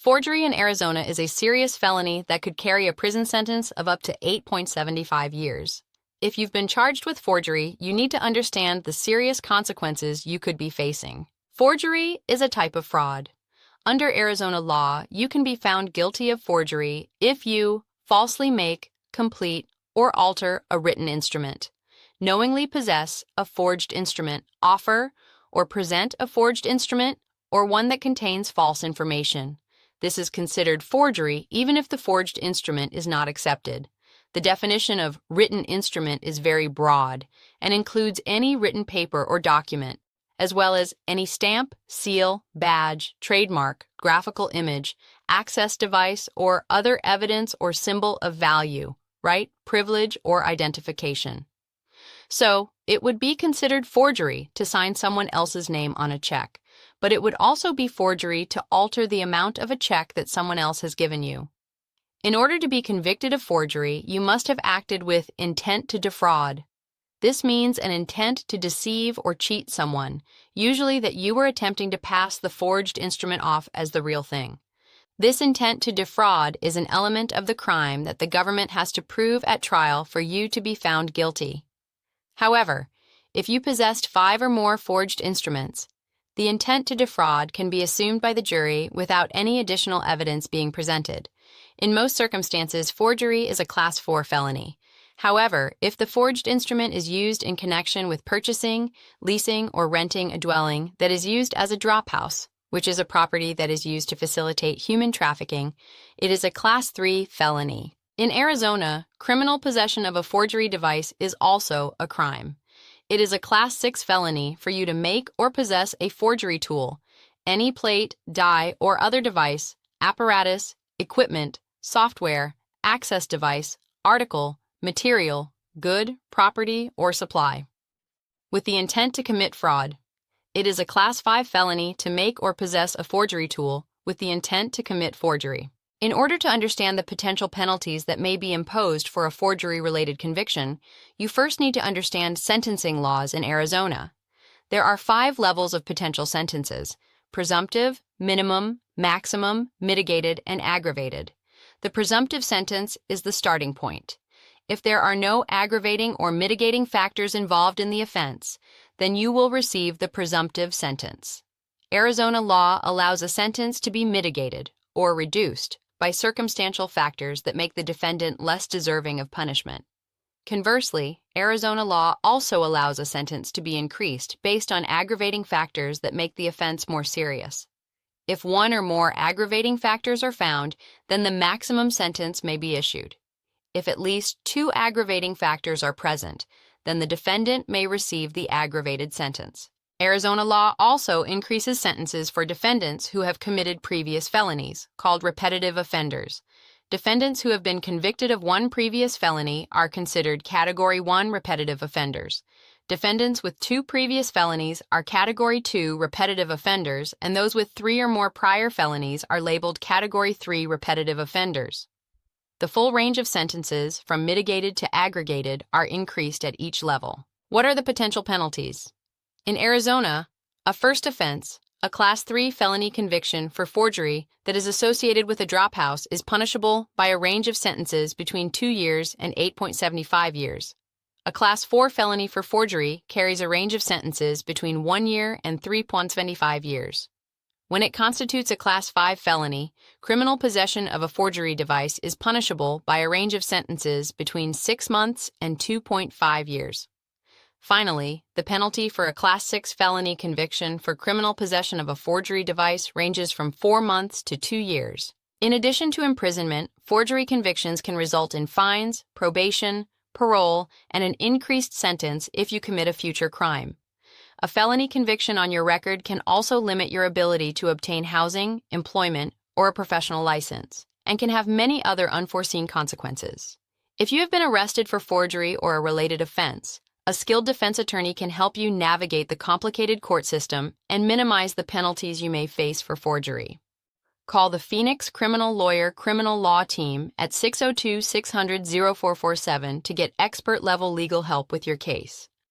Forgery in Arizona is a serious felony that could carry a prison sentence of up to 8.75 years. If you've been charged with forgery, you need to understand the serious consequences you could be facing. Forgery is a type of fraud. Under Arizona law, you can be found guilty of forgery if you falsely make, complete, or alter a written instrument, knowingly possess a forged instrument, offer or present a forged instrument, or one that contains false information. This is considered forgery even if the forged instrument is not accepted. The definition of written instrument is very broad and includes any written paper or document, as well as any stamp, seal, badge, trademark, graphical image, access device, or other evidence or symbol of value, right, privilege, or identification. So, it would be considered forgery to sign someone else's name on a check, but it would also be forgery to alter the amount of a check that someone else has given you. In order to be convicted of forgery, you must have acted with intent to defraud. This means an intent to deceive or cheat someone, usually that you were attempting to pass the forged instrument off as the real thing. This intent to defraud is an element of the crime that the government has to prove at trial for you to be found guilty. However, if you possessed 5 or more forged instruments, the intent to defraud can be assumed by the jury without any additional evidence being presented. In most circumstances, forgery is a Class 4 felony. However, if the forged instrument is used in connection with purchasing, leasing, or renting a dwelling that is used as a drop house, which is a property that is used to facilitate human trafficking, it is a Class 3 felony. In Arizona, criminal possession of a forgery device is also a crime. It is a Class 6 felony for you to make or possess a forgery tool, any plate, die, or other device, apparatus, equipment, software, access device, article, material, good, property, or supply, with the intent to commit fraud. It is a Class 5 felony to make or possess a forgery tool with the intent to commit forgery. In order to understand the potential penalties that may be imposed for a forgery-related conviction, you first need to understand sentencing laws in Arizona. There are 5 levels of potential sentences: presumptive, minimum, maximum, mitigated, and aggravated. The presumptive sentence is the starting point. If there are no aggravating or mitigating factors involved in the offense, then you will receive the presumptive sentence. Arizona law allows a sentence to be mitigated or reduced by circumstantial factors that make the defendant less deserving of punishment. Conversely, Arizona law also allows a sentence to be increased based on aggravating factors that make the offense more serious. If 1 or more aggravating factors are found, then the maximum sentence may be issued. If at least 2 aggravating factors are present, then the defendant may receive the aggravated sentence. Arizona law also increases sentences for defendants who have committed previous felonies, called repetitive offenders. Defendants who have been convicted of 1 previous felony are considered Category 1 repetitive offenders. Defendants with 2 previous felonies are Category 2 repetitive offenders, and those with 3 or more prior felonies are labeled Category 3 repetitive offenders. The full range of sentences, from mitigated to aggregated, are increased at each level. What are the potential penalties? In Arizona, a first offense, a Class 3 felony conviction for forgery that is associated with a drop house, is punishable by a range of sentences between 2 years and 8.75 years. A Class 4 felony for forgery carries a range of sentences between 1 year and 3.75 years. When it constitutes a Class 5 felony, criminal possession of a forgery device is punishable by a range of sentences between 6 months and 2.5 years. Finally, the penalty for a Class 6 felony conviction for criminal possession of a forgery device ranges from 4 months to 2 years. In addition to imprisonment, forgery convictions can result in fines, probation, parole, and an increased sentence if you commit a future crime. A felony conviction on your record can also limit your ability to obtain housing, employment, or a professional license, and can have many other unforeseen consequences. If you have been arrested for forgery or a related offense, a skilled defense attorney can help you navigate the complicated court system and minimize the penalties you may face for forgery. Call the Phoenix Criminal Lawyer Criminal Law Team at 602-600-0447 to get expert-level legal help with your case.